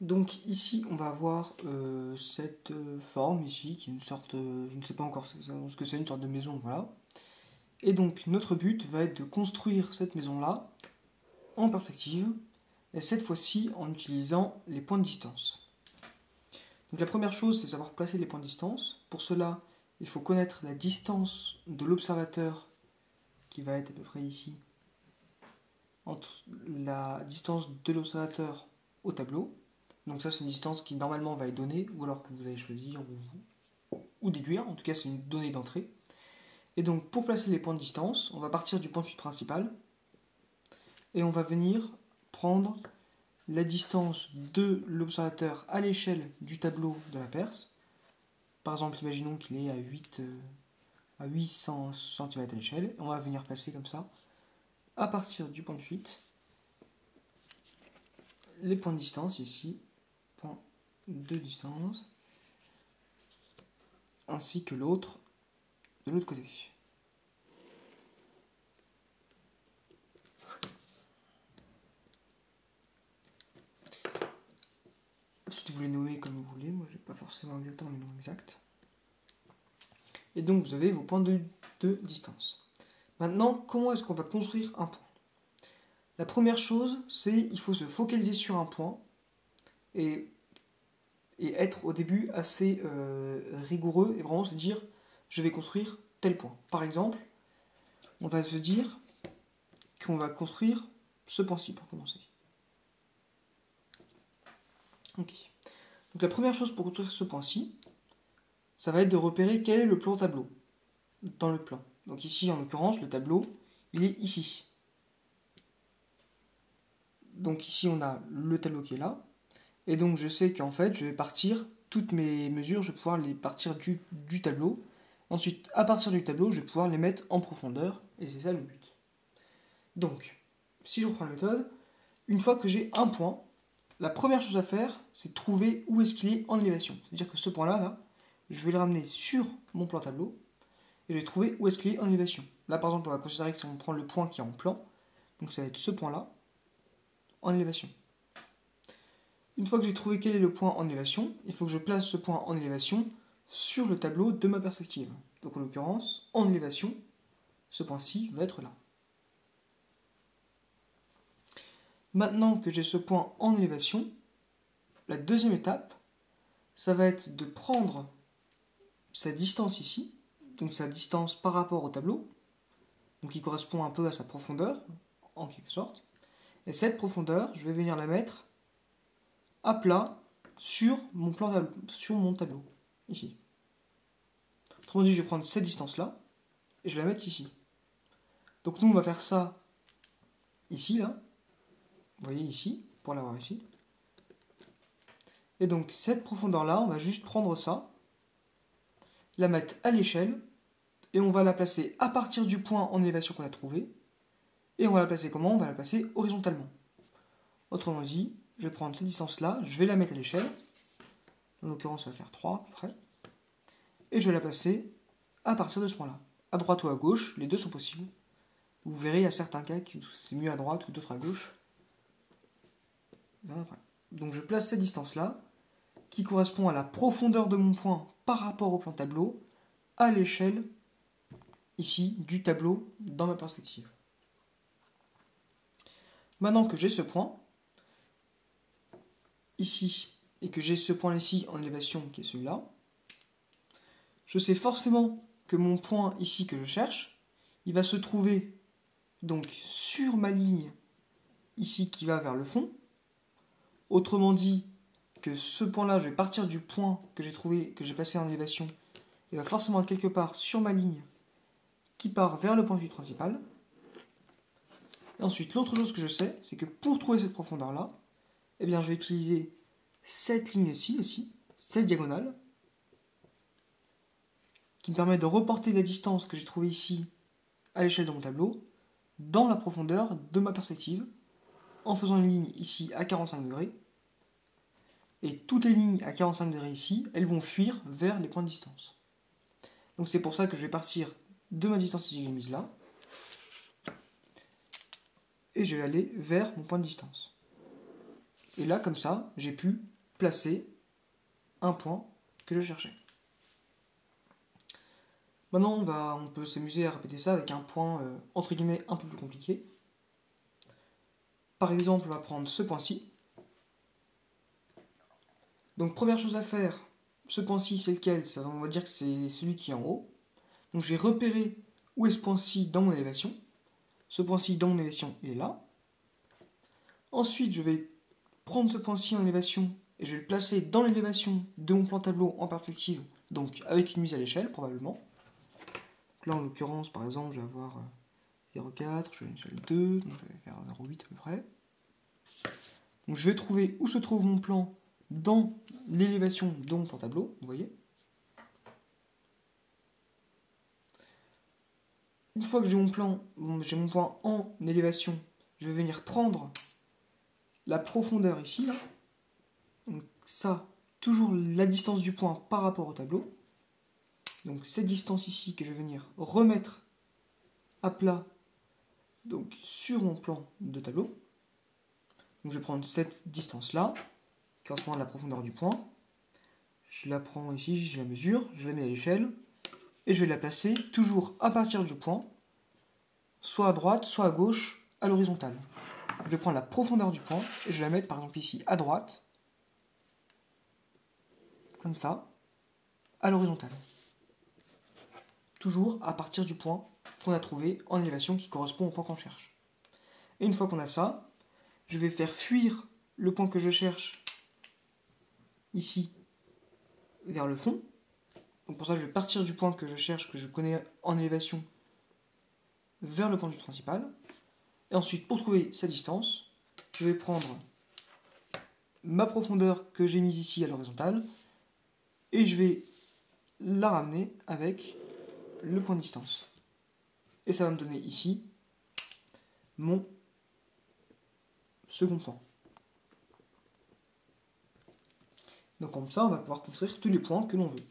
Donc ici, on va avoir cette forme ici, qui est une sorte, je ne sais pas encore ce que c'est, une sorte de maison, voilà. Et donc notre but va être de construire cette maison-là en perspective, et cette fois-ci en utilisant les points de distance. Donc la première chose, c'est savoir placer les points de distance. Pour cela, il faut connaître la distance de l'observateur, qui va être à peu près ici, entre la distance de l'observateur au tableau. Donc ça, c'est une distance qui normalement va être donnée, ou alors que vous allez choisir, ou déduire. En tout cas, c'est une donnée d'entrée. Et donc, pour placer les points de distance, on va partir du point de fuite principal, et on va venir prendre la distance de l'observateur à l'échelle du tableau de la Perse. Par exemple, imaginons qu'il est à 800 cm à l'échelle. On va venir placer comme ça, à partir du point de fuite, les points de distance ici, point de distance, ainsi que l'autre de l'autre côté. Si vous les nommez comme vous voulez, moi j'ai pas forcément exactement le nom exact. Et donc vous avez vos points de distance. Maintenant, comment est-ce qu'on va construire un point? La première chose, c'est il faut se focaliser sur un point et être au début assez rigoureux et vraiment se dire je vais construire tel point. Par exemple, on va se dire qu'on va construire ce point-ci pour commencer. Ok. Donc la première chose pour construire ce point-ci, ça va être de repérer quel est le plan tableau dans le plan. Donc ici, en l'occurrence, le tableau, il est ici. Donc ici, on a le tableau qui est là. Et donc je sais qu'en fait, je vais partir, toutes mes mesures, je vais pouvoir les partir du tableau. Ensuite, à partir du tableau, je vais pouvoir les mettre en profondeur. Et c'est ça le but. Donc, si je reprends la méthode, une fois que j'ai un point, la première chose à faire, c'est de trouver où est-ce qu'il est en élévation. C'est-à-dire que ce point-là, là, je vais le ramener sur mon plan tableau et je vais trouver où est-ce qu'il est en élévation. Là, par exemple, on va considérer que si on prend le point qui est en plan, donc ça va être ce point-là, en élévation. Une fois que j'ai trouvé quel est le point en élévation, il faut que je place ce point en élévation sur le tableau de ma perspective. Donc en l'occurrence, en élévation, ce point-ci va être là. Maintenant que j'ai ce point en élévation, la deuxième étape, ça va être de prendre sa distance ici, donc sa distance par rapport au tableau, donc qui correspond un peu à sa profondeur, en quelque sorte. Et cette profondeur, je vais venir la mettre à plat sur mon tableau, ici. Autrement dit, je vais prendre cette distance-là, et je vais la mettre ici. Donc nous, on va faire ça ici, là. Vous voyez ici, pour l'avoir ici. Et donc cette profondeur-là, on va juste prendre ça, la mettre à l'échelle, et on va la placer à partir du point en élévation qu'on a trouvé. Et on va la placer comment? On va la placer horizontalement. Autrement dit, je vais prendre cette distance-là, je vais la mettre à l'échelle. En l'occurrence, ça va faire 3 à peu près. Et je vais la placer à partir de ce point-là. À droite ou à gauche, les deux sont possibles. Vous verrez, il y a certains cas que c'est mieux à droite ou d'autres à gauche. Donc je place cette distance-là, qui correspond à la profondeur de mon point par rapport au plan tableau, à l'échelle, ici, du tableau dans ma perspective. Maintenant que j'ai ce point, ici, et que j'ai ce point ici en élévation, qui est celui-là, je sais forcément que mon point ici que je cherche, il va se trouver donc sur ma ligne ici qui va vers le fond. Autrement dit, que ce point-là, je vais partir du point que j'ai trouvé, que j'ai placé en élévation, il va forcément être quelque part sur ma ligne qui part vers le point de vue principal. Et ensuite, l'autre chose que je sais, c'est que pour trouver cette profondeur-là, eh bien, je vais utiliser cette ligne-ci, ici, cette diagonale, qui me permet de reporter la distance que j'ai trouvée ici à l'échelle de mon tableau dans la profondeur de ma perspective, en faisant une ligne ici à 45 degrés. Et toutes les lignes à 45 degrés ici, elles vont fuir vers les points de distance. Donc c'est pour ça que je vais partir de ma distance ici que j'ai mise là, et je vais aller vers mon point de distance. Et là, comme ça, j'ai pu placer un point que je cherchais. Maintenant, on peut s'amuser à répéter ça avec un point, entre guillemets, un peu plus compliqué. Par exemple, on va prendre ce point-ci. Donc, première chose à faire, ce point-ci, c'est lequel? On va dire que c'est celui qui est en haut. Donc, je vais repérer où est ce point-ci dans mon élévation. Ce point-ci dans mon élévation, il est là. Ensuite, je vais prendre ce point-ci en élévation et je vais le placer dans l'élévation de mon plan tableau en perspective, donc avec une mise à l'échelle, probablement. Donc là, en l'occurrence, par exemple, je vais avoir 0,4, je vais une échelle 2, donc je vais faire 0,8 à peu près. Donc je vais trouver où se trouve mon plan dans l'élévation de mon plan tableau, vous voyez. Une fois que j'ai mon plan, j'ai mon point en élévation, je vais venir prendre la profondeur ici, là. Donc ça, toujours la distance du point par rapport au tableau. Donc cette distance ici que je vais venir remettre à plat donc sur mon plan de tableau. Donc je vais prendre cette distance-là, qui correspond à la profondeur du point. Je la prends ici, je la mesure, je la mets à l'échelle, et je vais la placer toujours à partir du point, soit à droite, soit à gauche, à l'horizontale. Je vais prendre la profondeur du point, et je vais la mettre par exemple ici à droite, comme ça, à l'horizontale. Toujours à partir du point qu'on a trouvé en élévation qui correspond au point qu'on cherche. Et une fois qu'on a ça, je vais faire fuir le point que je cherche ici vers le fond. Donc pour ça, je vais partir du point que je cherche, que je connais en élévation, vers le point de vue principal. Et ensuite, pour trouver sa distance, je vais prendre ma profondeur que j'ai mise ici à l'horizontale et je vais la ramener avec le point de distance. Et ça va me donner ici mon second point. Donc comme ça, on va pouvoir construire tous les points que l'on veut.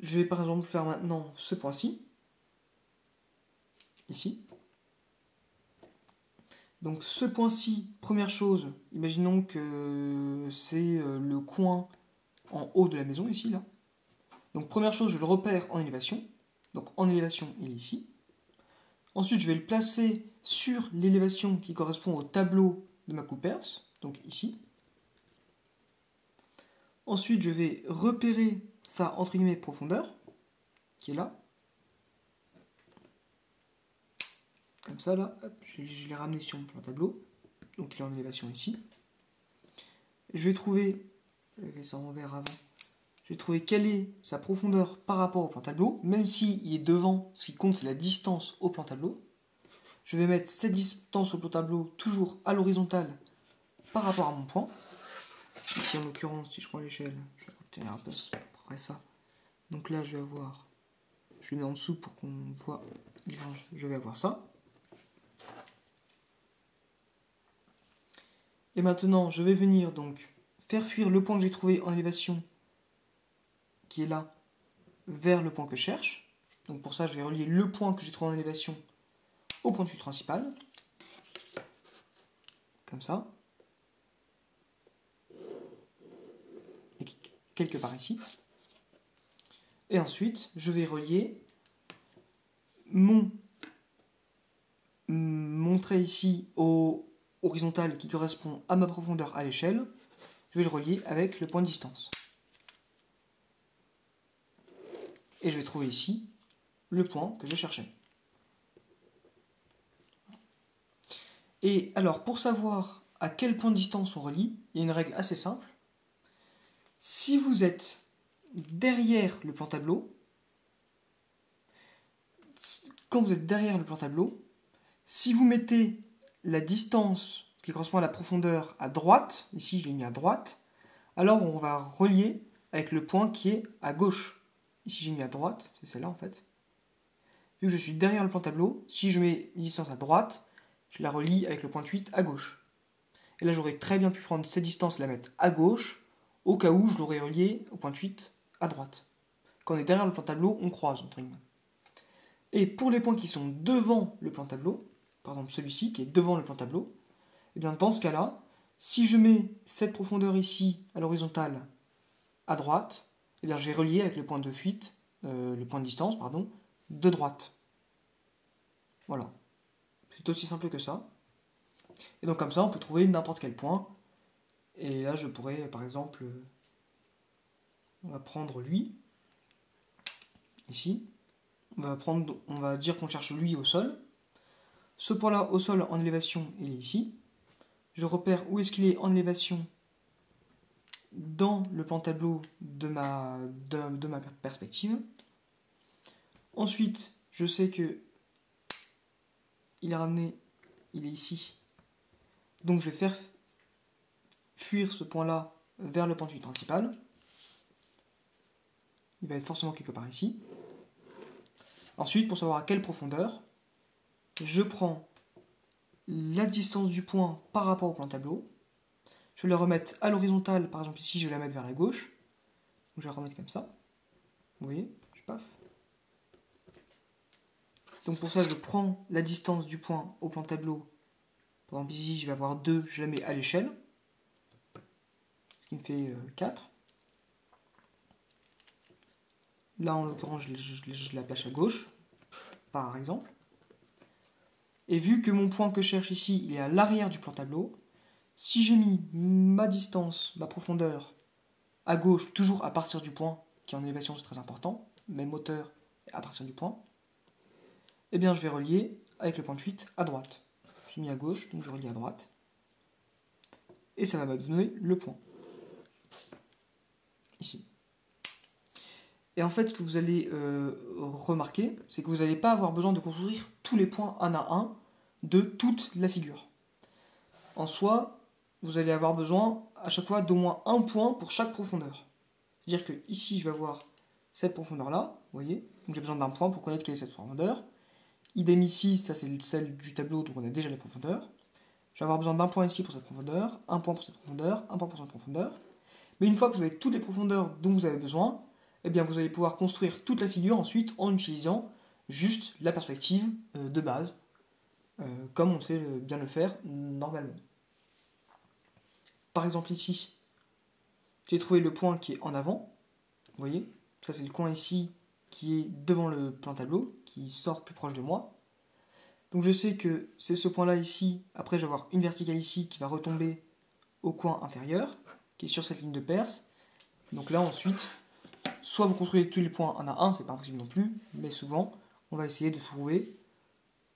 Je vais par exemple faire maintenant ce point-ci, ici. Donc ce point-ci, première chose, imaginons que c'est le coin en haut de la maison, ici, là. Donc première chose, je le repère en élévation. Donc en élévation, il est ici. Ensuite, je vais le placer sur l'élévation qui correspond au tableau de ma coupe perce, donc ici. Ensuite, je vais repérer sa, entre guillemets, profondeur, qui est là. Comme ça, là, hop, je l'ai ramené sur mon plan tableau. Donc il est en élévation ici. Je vais trouver, j'avais fait ça en vert avant, je vais trouver quelle est sa profondeur par rapport au plan tableau, même s'il est devant, ce qui compte c'est la distance au plan tableau. Je vais mettre cette distance au plan tableau toujours à l'horizontale par rapport à mon point. Ici en l'occurrence, si je prends l'échelle, je vais obtenir un peu près ça. Donc là je vais avoir, je le mets en dessous pour qu'on voit, je vais avoir ça. Et maintenant je vais venir donc faire fuir le point que j'ai trouvé en élévation, qui est là, vers le point que je cherche. Donc pour ça je vais relier le point que j'ai trouvé en élévation au point de vue principal. Comme ça. Et quelque part ici. Et ensuite, je vais relier mon trait ici au horizontal qui correspond à ma profondeur à l'échelle. Je vais le relier avec le point de distance. Et je vais trouver ici le point que je cherchais. Et alors, pour savoir à quel point de distance on relie, il y a une règle assez simple. Si vous êtes derrière le plan tableau, quand vous êtes derrière le plan tableau, si vous mettez la distance qui correspond à la profondeur à droite, ici je l'ai mis à droite, alors on va relier avec le point qui est à gauche. Ici j'ai mis à droite, c'est celle-là en fait. Vu que je suis derrière le plan tableau, si je mets une distance à droite, je la relie avec le point 8 à gauche. Et là j'aurais très bien pu prendre cette distance et la mettre à gauche, au cas où je l'aurais relié au point 8 à droite. Quand on est derrière le plan tableau, on croise entre guillemets. Et pour les points qui sont devant le plan tableau, par exemple celui-ci, qui est devant le plan tableau, et bien dans ce cas-là, si je mets cette profondeur ici à l'horizontale à droite, et bien je vais relier avec le point de fuite, le point de distance, pardon, de droite. Voilà. C'est aussi simple que ça. Et donc comme ça, on peut trouver n'importe quel point. Et là, je pourrais, par exemple, on va prendre lui, ici. On va dire qu'on cherche lui au sol. Ce point-là, au sol, en élévation, il est ici. Je repère où est-ce qu'il est en élévation dans le plan tableau de ma perspective. Ensuite, je sais que il est ramené, il est ici. Donc je vais faire fuir ce point-là vers le point de fuite principal. Il va être forcément quelque part ici. Ensuite, pour savoir à quelle profondeur, je prends la distance du point par rapport au plan tableau. Je vais le remettre à l'horizontale, par exemple ici, je vais la mettre vers la gauche. Donc je vais la remettre comme ça. Vous voyez, je paf. Donc pour ça, je prends la distance du point au plan tableau. Par exemple ici, je vais avoir 2, je la mets à l'échelle. Ce qui me fait 4. Là, en l'occurrence, je la place à gauche, par exemple. Et vu que mon point que je cherche ici, il est à l'arrière du plan tableau, si j'ai mis ma distance, ma profondeur, à gauche, toujours à partir du point, qui est en élévation, c'est très important, même hauteur à partir du point, eh bien je vais relier avec le point de fuite à droite. J'ai mis à gauche, donc je relie à droite. Et ça va me donner le point. Ici. Et en fait, ce que vous allez remarquer, c'est que vous n'allez pas avoir besoin de construire tous les points un à un de toute la figure. En soi, vous allez avoir besoin à chaque fois d'au moins un point pour chaque profondeur. C'est-à-dire que ici, je vais avoir cette profondeur-là, vous voyez, donc j'ai besoin d'un point pour connaître quelle est cette profondeur. Idem ici, ça c'est celle du tableau, donc on a déjà les profondeurs. Je vais avoir besoin d'un point ici pour cette profondeur, un point pour cette profondeur, un point pour cette profondeur. Mais une fois que vous avez toutes les profondeurs dont vous avez besoin, eh bien vous allez pouvoir construire toute la figure ensuite en utilisant juste la perspective de base, comme on sait bien le faire normalement. Par exemple ici, j'ai trouvé le point qui est en avant, vous voyez, ça c'est le coin ici qui est devant le plan tableau, qui sort plus proche de moi. Donc je sais que c'est ce point-là ici, après je vais avoir une verticale ici qui va retomber au coin inférieur, qui est sur cette ligne de perce. Donc là ensuite, soit vous construisez tous les points un à un, c'est pas impossible non plus, mais souvent on va essayer de trouver,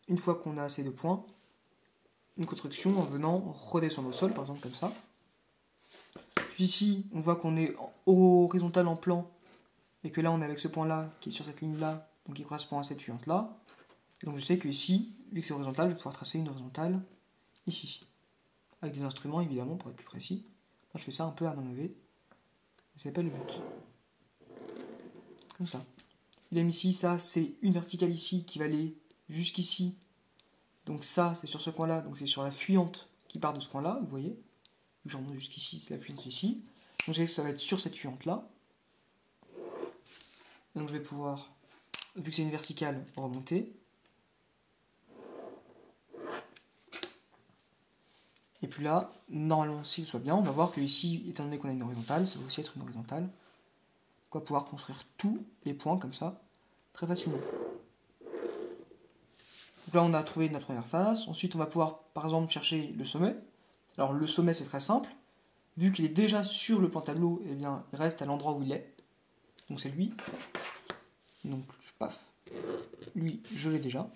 une fois qu'on a assez de points, une construction en venant redescendre au sol, par exemple comme ça. Puis ici, on voit qu'on est horizontal en plan, et que là on est avec ce point-là qui est sur cette ligne-là, donc qui correspond à cette fuyante-là. Donc je sais que ici, vu que c'est horizontal, je vais pouvoir tracer une horizontale ici. Avec des instruments évidemment pour être plus précis. Moi je fais ça un peu à main levée. C'est pas le but. Comme ça. Idem ici, ça c'est une verticale ici qui va aller jusqu'ici. Donc ça c'est sur ce coin-là, donc c'est sur la fuyante qui part de ce coin-là, vous voyez. Je remonte jusqu'ici, c'est la fuyante ici. Donc je sais que ça va être sur cette fuyante-là. Donc je vais pouvoir, vu que c'est une verticale, remonter. Et puis là, normalement, si tout soit bien, on va voir que ici, étant donné qu'on a une horizontale, ça va aussi être une horizontale. On va pouvoir construire tous les points comme ça, très facilement. Donc là, on a trouvé notre première face. Ensuite, on va pouvoir, par exemple, chercher le sommet. Alors, le sommet, c'est très simple. Vu qu'il est déjà sur le plan tableau, eh bien, il reste à l'endroit où il est. Donc, c'est lui. Donc, paf. Lui, je l'ai déjà.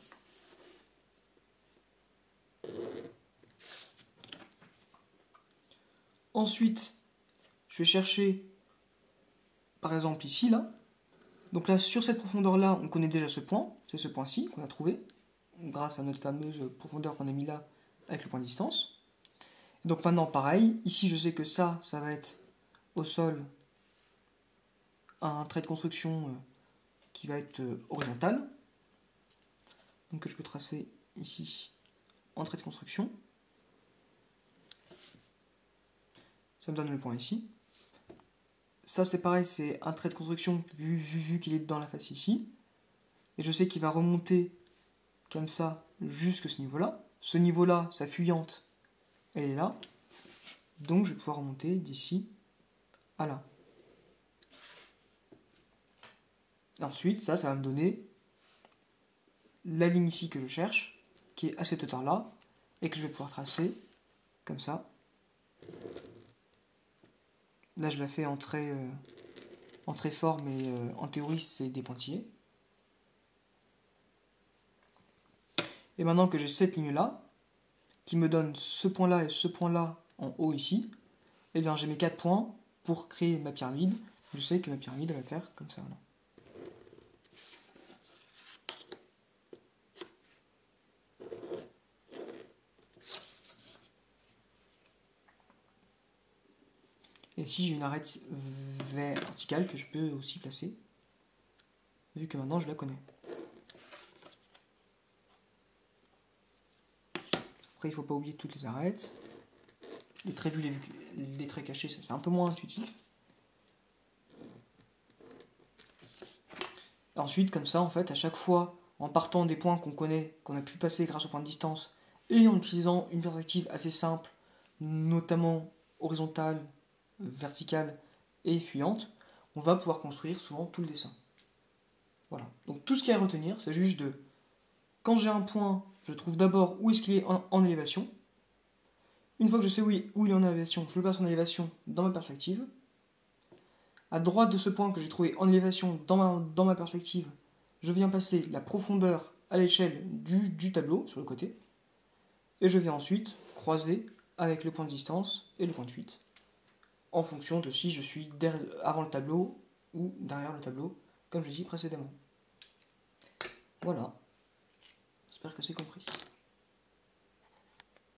Ensuite, je vais chercher, par exemple ici, là. Donc là, sur cette profondeur-là, on connaît déjà ce point. C'est ce point-ci qu'on a trouvé, grâce à notre fameuse profondeur qu'on a mis là, avec le point de distance. Donc maintenant, pareil, ici, je sais que ça va être au sol un trait de construction qui va être horizontal. Donc je peux tracer ici en trait de construction. Ça me donne le point ici. Ça c'est pareil, c'est un trait de construction vu qu'il est dans la face ici. Et je sais qu'il va remonter comme ça jusqu'à ce niveau-là. ce niveau-là, sa fuyante, elle est là. Donc je vais pouvoir remonter d'ici à là. Et ensuite, ça va me donner la ligne ici que je cherche, qui est à cette hauteur-là, et que je vais pouvoir tracer comme ça. Là, je la fais en trait fort, mais en théorie, c'est des pointillés. Et maintenant que j'ai cette ligne-là, qui me donne ce point-là et ce point-là en haut ici, et bien j'ai mes 4 points pour créer ma pyramide. Je sais que ma pyramide elle va faire comme ça. Là. Et ici j'ai une arête verticale que je peux aussi placer, vu que maintenant je la connais. Après il ne faut pas oublier toutes les arêtes. Les traits vus, les traits cachés, c'est un peu moins intuitif. Ensuite, comme ça, en fait, à chaque fois, en partant des points qu'on connaît, qu'on a pu passer grâce au point de distance, et en utilisant une perspective assez simple, notamment horizontale, verticale et fuyante, on va pouvoir construire souvent tout le dessin. Voilà. Donc tout ce qu'il y a à retenir, c'est juste de, quand j'ai un point, je trouve d'abord où est-ce qu'il est en élévation. Une fois que je sais où il est en élévation, je le passe en élévation dans ma perspective. À droite de ce point que j'ai trouvé en élévation dans ma perspective, je viens passer la profondeur à l'échelle du tableau sur le côté. Et je viens ensuite croiser avec le point de distance et le point de fuite, en fonction de si je suis avant le tableau ou derrière le tableau, comme je l'ai dit précédemment. Voilà. J'espère que c'est compris.